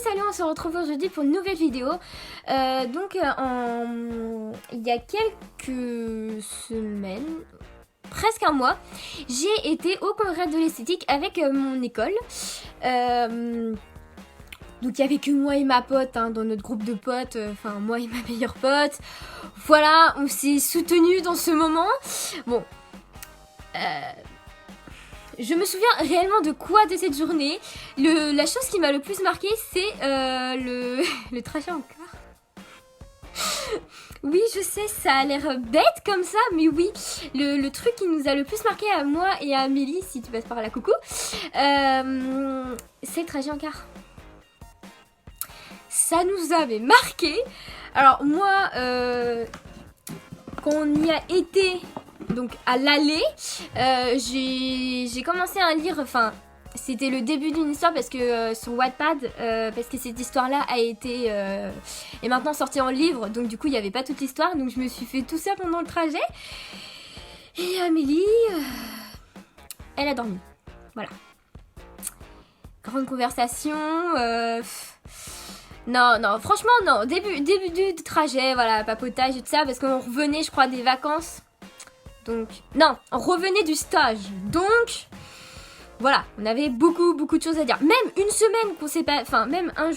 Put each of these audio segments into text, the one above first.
salut, on se retrouve aujourd'hui pour une nouvelle vidéo. Il y a quelques semaines, presque un mois, j'ai été au congrès de l'esthétique avec mon école. Donc il y avait que moi et ma pote dans notre groupe de potes, enfin moi et ma meilleure pote. Voilà, on s'est soutenus dans ce moment. Bon, je me souviens réellement de quoi de cette journée. La chose qui m'a le plus marqué, c'est le trajet en car. Oui, je sais, ça a l'air bête comme ça, mais oui, le truc qui nous a le plus marqué à moi et à Amélie, si tu passes par là, coucou, c'est le traget en car. Ça nous avait marqué. Alors moi, quand on y a été, donc à l'aller, j'ai commencé à lire, enfin c'était le début d'une histoire parce que sur Wattpad, parce que cette histoire-là a été est maintenant sortie en livre, donc du coup il n'y avait pas toute l'histoire, donc je me suis fait tout ça pendant le trajet. Et Amélie, elle a dormi. Voilà. Grande conversation. Non, franchement non. Début du trajet, voilà, papotage et tout ça, parce qu'on revenait, je crois, des vacances. Donc, non, on revenait du stage. Donc, voilà, on avait beaucoup de choses à dire. Même une semaine qu'on sait pas, enfin, même on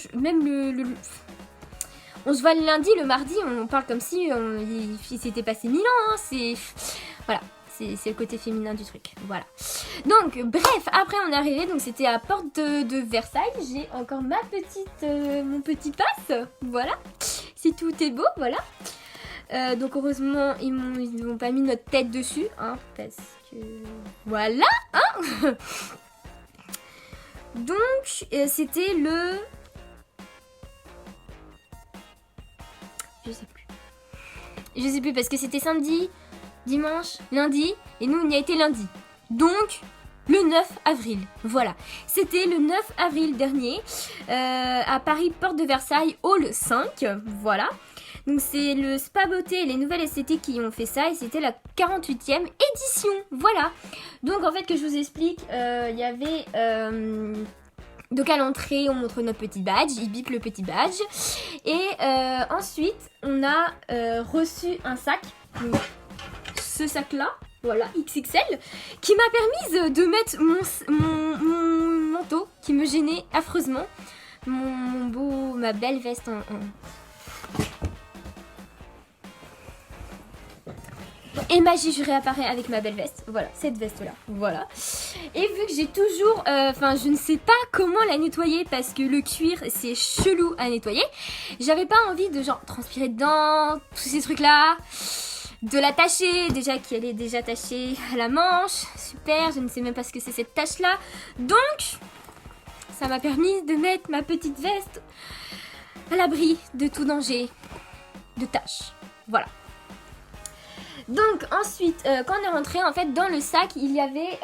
se voit le lundi, le mardi, on parle comme si il s'était passé 1000 ans. Hein, voilà. C'est le côté féminin du truc, voilà. Donc, bref, après on est arrivé, donc c'était à Porte de Versailles. J'ai encore mon petit pass, voilà. Si tout est beau, voilà. Donc heureusement, ils n'ont pas mis notre tête dessus, hein, parce que... Voilà, hein. Donc, c'était le... Je sais plus, parce que c'était samedi... dimanche, lundi, et nous on y a été lundi. Donc, le 9 avril, voilà. C'était le 9 avril dernier, à Paris, Porte de Versailles, Hall 5, voilà. Donc c'est le Spa Beauté et les nouvelles esthétiques qui ont fait ça, et c'était la 48e édition, voilà. Donc en fait, que je vous explique, il y avait... donc à l'entrée, on montre notre petit badge, il bip le petit badge. Et ensuite, on a reçu un sac... ce sac là, voilà, XXL, qui m'a permis de mettre mon manteau qui me gênait affreusement, ma belle veste en... Et magie, je réapparais avec ma belle veste, voilà, cette veste là, voilà. Et vu que j'ai toujours, je ne sais pas comment la nettoyer parce que le cuir c'est chelou à nettoyer, j'avais pas envie de genre transpirer dedans, tous ces trucs là. De la tacher, déjà qu'elle est déjà tachée à la manche, super, je ne sais même pas ce que c'est cette tache là, donc ça m'a permis de mettre ma petite veste à l'abri de tout danger de taches, voilà. Donc ensuite, quand on est rentré, en fait dans le sac il y avait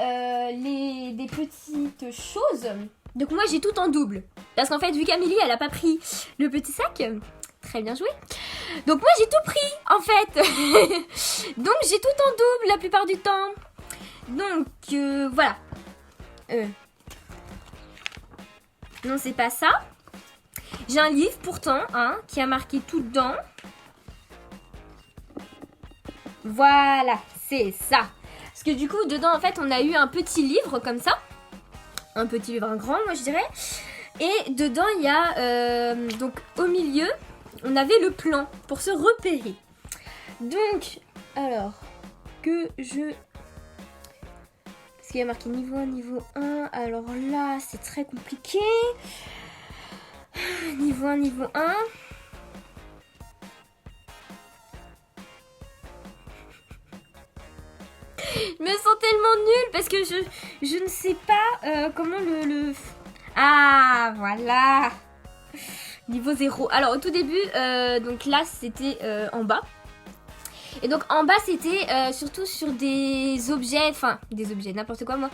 des petites choses, donc moi j'ai tout en double, parce qu'en fait vu qu'Amélie elle a pas pris le petit sac, très bien joué. Donc moi j'ai tout pris en fait. Donc j'ai tout en double la plupart du temps. Donc voilà. Non, c'est pas ça. J'ai un livre pourtant qui a marqué tout dedans. Voilà, c'est ça. Parce que du coup dedans en fait on a eu un petit livre comme ça. Un petit livre, un grand moi je dirais. Et dedans il y a donc au milieu on avait le plan pour se repérer. Donc, alors, parce qu'il y a marqué niveau 1, niveau 1. Alors là, c'est très compliqué. Niveau 1, niveau 1. Je me sens tellement nulle parce que je ne sais pas comment le... Ah, voilà. Niveau 0. Alors au tout début, donc là c'était en bas. Et donc en bas c'était surtout sur des objets, enfin des objets, n'importe quoi moi.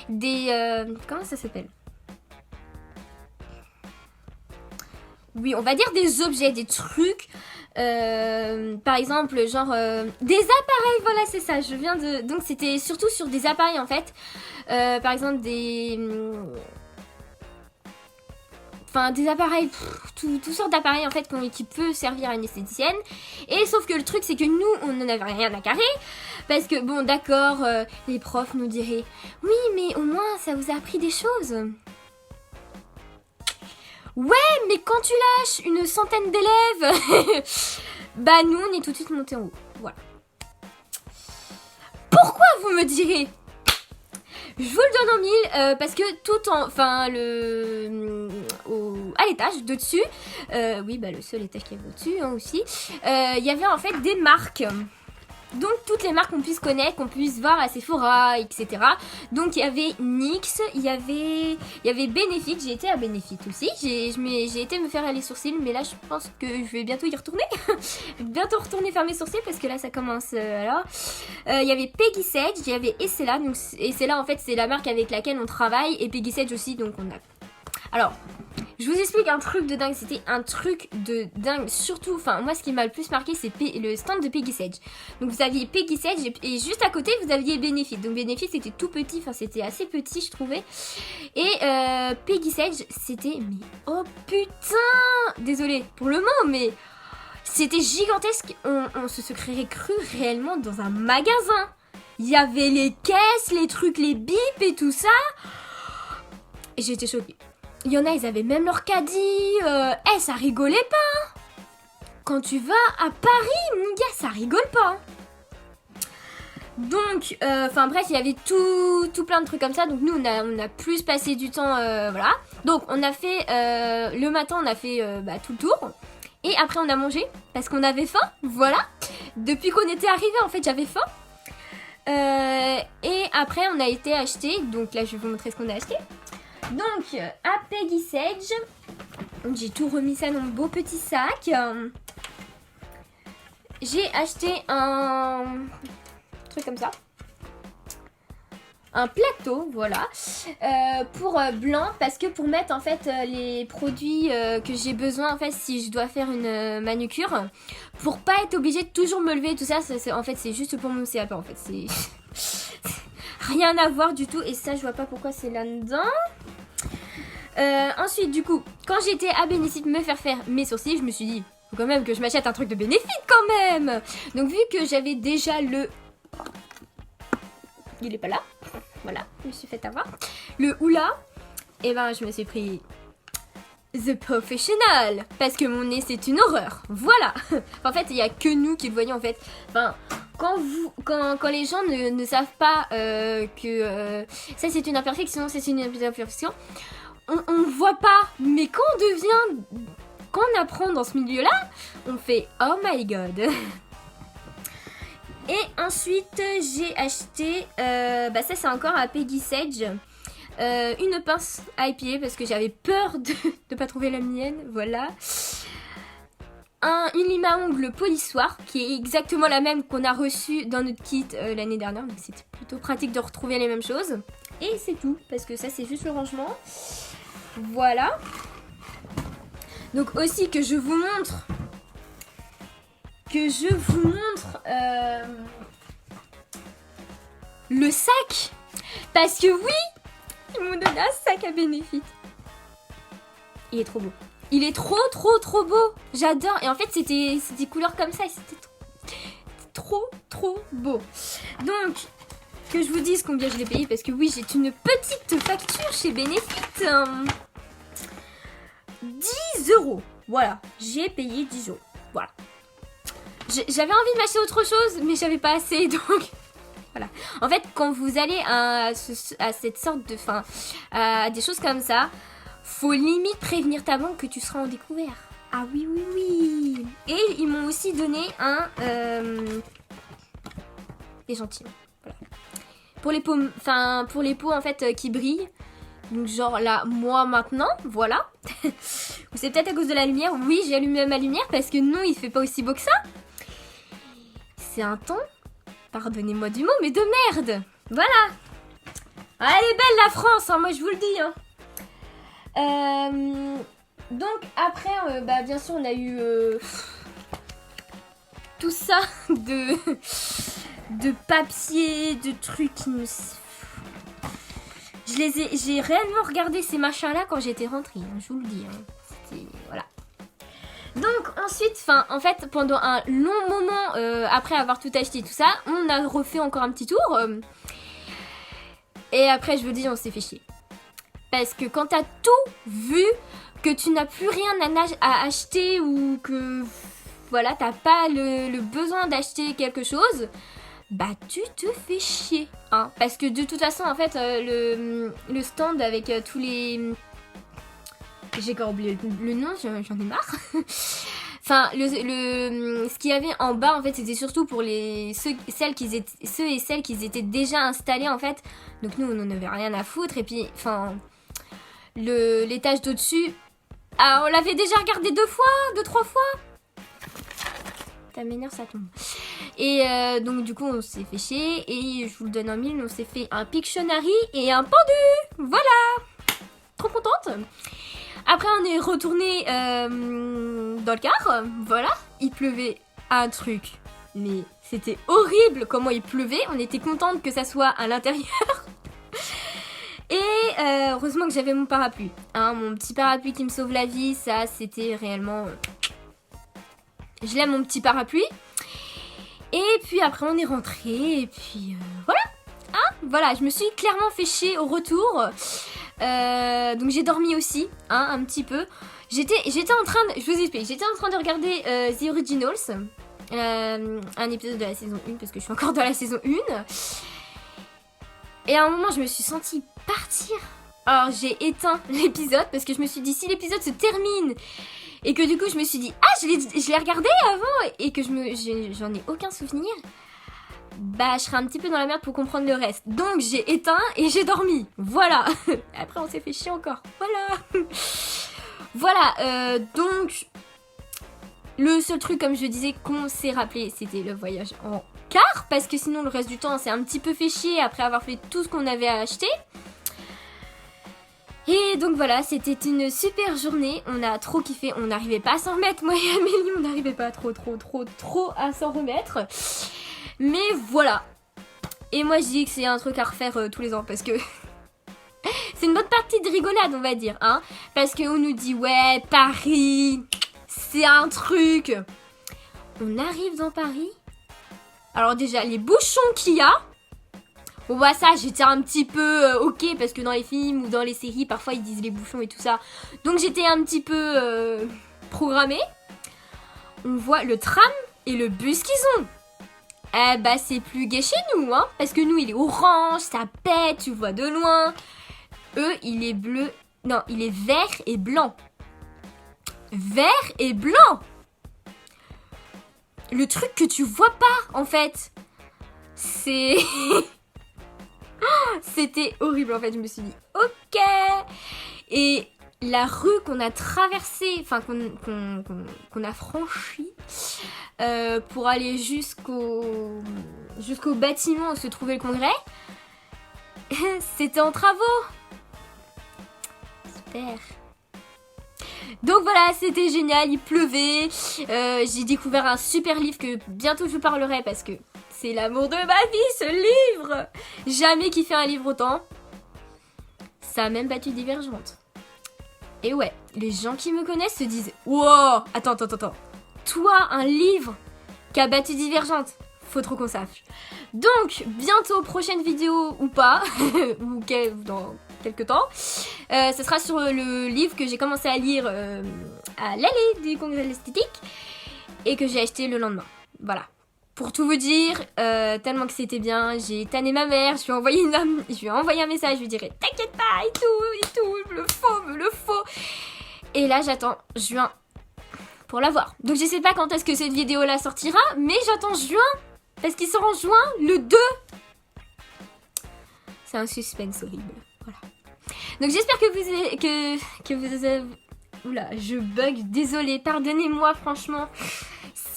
Comment ça s'appelle? Oui, on va dire des objets, des trucs. Par exemple, genre des appareils, voilà c'est ça, je viens de... Donc c'était surtout sur des appareils en fait. Par exemple des... enfin des appareils, toutes sortes d'appareils en fait qui peut servir à une esthéticienne. Et sauf que le truc c'est que nous on n'en avait rien à carrer parce que bon d'accord, les profs nous diraient oui mais au moins ça vous a appris des choses. Ouais mais quand tu lâches une centaine d'élèves, bah nous on est tout de suite montés en haut, voilà. Pourquoi vous me direz? Je vous le donne en mille parce que tout en, enfin à l'étage de dessus, oui bah le seul étage qu'il y avait au-dessus hein, aussi, il y avait en fait des marques. Donc toutes les marques qu'on puisse connaître, qu'on puisse voir à Sephora, etc. Donc il y avait NYX, il y avait Benefit, j'ai été à Benefit aussi. J'ai été me faire les sourcils, mais là je pense que je vais bientôt y retourner. Bientôt retourner faire mes sourcils parce que là ça commence alors. Il y avait Peggy Sage, il y avait Essela, donc Essela en fait c'est la marque avec laquelle on travaille, et Peggy Sage aussi, donc on a... Alors... je vous explique un truc de dingue, c'était un truc de dingue, surtout, enfin moi ce qui m'a le plus marqué c'est le stand de Peggy Sage. Donc vous aviez Peggy Sage et juste à côté vous aviez Benefit. Donc Benefit c'était tout petit, enfin c'était assez petit je trouvais. Et Peggy Sage c'était, mais oh putain, désolée pour le mot mais c'était gigantesque, on se serait cru réellement dans un magasin. Il y avait les caisses, les trucs, les bips et tout ça. Et j'étais choquée. Il y en a, ils avaient même leur caddie. Ça rigolait pas. Quand tu vas à Paris, mon gars, ça rigole pas. Donc, enfin bref, il y avait tout plein de trucs comme ça. Donc nous, on a plus passé du temps, voilà. Donc on a fait, le matin, on a fait tout le tour. Et après, on a mangé parce qu'on avait faim, voilà. Depuis qu'on était arrivé, en fait, j'avais faim. Et après, on a été acheter. Donc là, je vais vous montrer ce qu'on a acheté. Donc, à Peggy Sage, j'ai tout remis ça dans mon beau petit sac. J'ai acheté un truc comme ça. Un plateau, voilà, pour blanc, parce que pour mettre en fait les produits que j'ai besoin en fait si je dois faire une manucure, pour pas être obligée de toujours me lever, tout ça, en fait c'est juste pour mon CAP en fait, c'est rien à voir du tout, et ça je vois pas pourquoi c'est là-dedans. Ensuite du coup, quand j'étais à Benefit me faire mes sourcils, je me suis dit, faut quand même que je m'achète un truc de Benefit quand même. Donc vu que j'avais déjà le... Il est pas là. Voilà, je me suis fait avoir. Le Hoola, et ben je me suis pris The Professional, parce que mon nez c'est une horreur. Voilà. En fait, il y a que nous qui le voyons en fait. Enfin, quand les gens ne savent pas que ça c'est une imperfection, c'est une imperfection, on voit pas. Mais quand on apprend dans ce milieu-là, on fait oh my god. Et ensuite, j'ai acheté, ça c'est encore à Peggy Sage, une pince à épiler parce que j'avais peur de ne pas trouver la mienne, voilà. Une lime à ongles polissoir qui est exactement la même qu'on a reçue dans notre kit l'année dernière, donc c'était plutôt pratique de retrouver les mêmes choses. Et c'est tout, parce que ça c'est juste le rangement. Voilà. Donc aussi que je vous montre... le sac, parce que oui, ils m'ont donné un sac à Benefit. Il est trop beau. Il est trop beau. J'adore. Et en fait, c'était des couleurs comme ça et c'était trop beau. Donc, que je vous dise combien je l'ai payé, parce que oui, j'ai une petite facture chez Benefit. 10 €. Voilà, j'ai payé 10 €. Voilà. J'avais envie de m'acheter autre chose, mais j'avais pas assez, donc voilà. En fait, quand vous allez à cette sorte de... Enfin, à des choses comme ça, faut limite prévenir ta banque que tu seras en découvert. Ah oui. Et ils m'ont aussi donné des gentils. Voilà. Pour les pots en fait qui brillent. Donc genre là, moi maintenant, voilà. C'est peut-être à cause de la lumière. Oui, j'ai allumé ma lumière parce que non, il fait pas aussi beau que ça. C'est un temps, pardonnez-moi du mot, mais de merde. Voilà. Elle est belle la France, hein, moi je vous le dis. Donc après, bien sûr, on a eu tout ça de papier, de trucs. J'ai réellement regardé ces machins-là quand j'étais rentrée, hein, je vous le dis. Hein. Donc ensuite, en fait, pendant un long moment, après avoir tout acheté tout ça, on a refait encore un petit tour. Et après, je vous dis, on s'est fait chier. Parce que quand t'as tout vu, que tu n'as plus rien à acheter ou que voilà, t'as pas le besoin d'acheter quelque chose, bah tu te fais chier. Hein. Parce que de toute façon, en fait, le stand avec tous les... J'ai encore oublié le nom, j'en ai marre. Enfin, ce qu'il y avait en bas, en fait, c'était surtout pour ceux et celles qui étaient déjà installés, en fait. Donc nous, on n'en avait rien à foutre. Et puis, enfin, l'étage d'au-dessus, on l'avait déjà regardé 2 fois, 2-3 fois. Ça m'énerve, ça tombe. Et donc, du coup, on s'est fait chier. Et je vous le donne en mille, on s'est fait un Pictionary et un pendu. Voilà. Trop contente. Après, on est retourné dans le car, voilà. Il pleuvait un truc, mais c'était horrible comment il pleuvait. On était contente que ça soit à l'intérieur. Et heureusement que j'avais mon parapluie. Hein, mon petit parapluie qui me sauve la vie, ça, c'était réellement... Je l'aime, mon petit parapluie. Et puis après, on est rentré, et puis voilà. Hein, voilà, je me suis clairement fait chier au retour. Donc j'ai dormi aussi, hein, un petit peu. J'étais en train de... Je vous explique, j'étais en train de regarder The Originals. Un épisode de la saison 1, parce que je suis encore dans la saison 1. Et à un moment, je me suis sentie partir. Alors j'ai éteint l'épisode, parce que je me suis dit, si l'épisode se termine, et que du coup je me suis dit, je l'ai regardé avant, et que j'en ai aucun souvenir, bah je serais un petit peu dans la merde pour comprendre le reste. Donc j'ai éteint et j'ai dormi. Voilà. Après on s'est fait chier encore. Voilà. Voilà. Donc le seul truc, comme je disais, qu'on s'est rappelé, c'était le voyage en car. Parce que sinon le reste du temps on s'est un petit peu fait chier après avoir fait tout ce qu'on avait à acheter. Et donc voilà, c'était une super journée. On a trop kiffé. On n'arrivait pas à s'en remettre. Moi et Amélie, on n'arrivait pas trop à s'en remettre. Mais voilà. Et moi je dis que c'est un truc à refaire tous les ans parce que c'est une bonne partie de rigolade, on va dire, hein. Parce qu'on nous dit ouais, Paris, c'est un truc. On arrive dans Paris. Alors déjà les bouchons qu'il y a. Bon bah ça j'étais un petit peu ok parce que dans les films ou dans les séries parfois ils disent les bouchons et tout ça. Donc j'étais un petit peu programmée. On voit le tram et le bus qu'ils ont. Eh bah c'est plus gai chez nous, hein. Parce que nous il est orange, ça pète, tu vois de loin. Eux il est bleu, non il est vert et blanc. Vert et blanc. Le truc que tu vois pas en fait. C'est... C'était horrible en fait, je me suis dit ok. Et la rue qu'on a traversée, enfin qu'on a franchie pour aller jusqu'au bâtiment où se trouvait le congrès, c'était en travaux. Super. Donc voilà, c'était génial, il pleuvait. J'ai découvert un super livre que bientôt je vous parlerai parce que c'est l'amour de ma vie, ce livre. Jamais kiffé un livre autant. Ça a même battu Divergente. Et ouais, les gens qui me connaissent se disent wow, attends. Toi, un livre qui a battu Divergente. Faut trop qu'on sache. Donc, bientôt, prochaine vidéo ou pas, ou dans quelques temps, ce sera sur le livre que j'ai commencé à lire à l'allée du congrès de l'esthétique et que j'ai acheté le lendemain. Voilà. Pour tout vous dire, tellement que c'était bien, j'ai tanné ma mère, je lui ai envoyé un message, je lui dirai t'inquiète pas et tout, me le faut. Et là, j'attends juin pour la voir. Donc je sais pas quand est-ce que cette vidéo là sortira, mais j'attends juin, parce qu'il sort en juin le 2. C'est un suspense horrible, voilà. Donc j'espère que vous avez... Oula, je bug, désolée, pardonnez-moi franchement.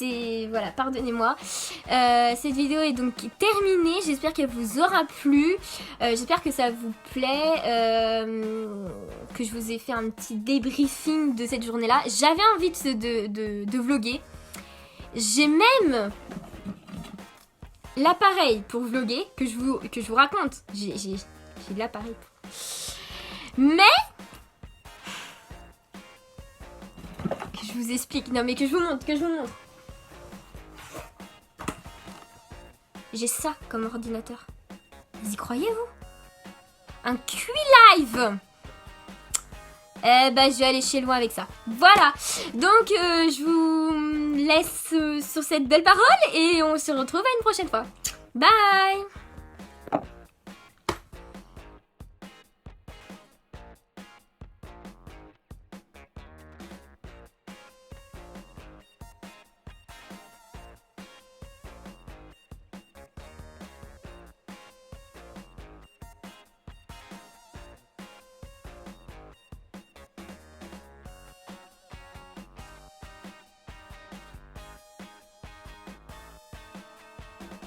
Voilà, pardonnez-moi. Cette vidéo est donc terminée. J'espère qu'elle vous aura plu. J'espère que ça vous plaît. Que je vous ai fait un petit débriefing de cette journée-là. J'avais envie de vlogger. J'ai même l'appareil pour vlogger que je vous raconte. J'ai l'appareil. Mais... Que je vous explique. Non mais que je vous montre, J'ai ça comme ordinateur. Vous y croyez, vous? Un QI Live. Eh ben, je vais aller chez loin avec ça. Voilà. Donc, je vous laisse sur cette belle parole et on se retrouve à une prochaine fois. Bye.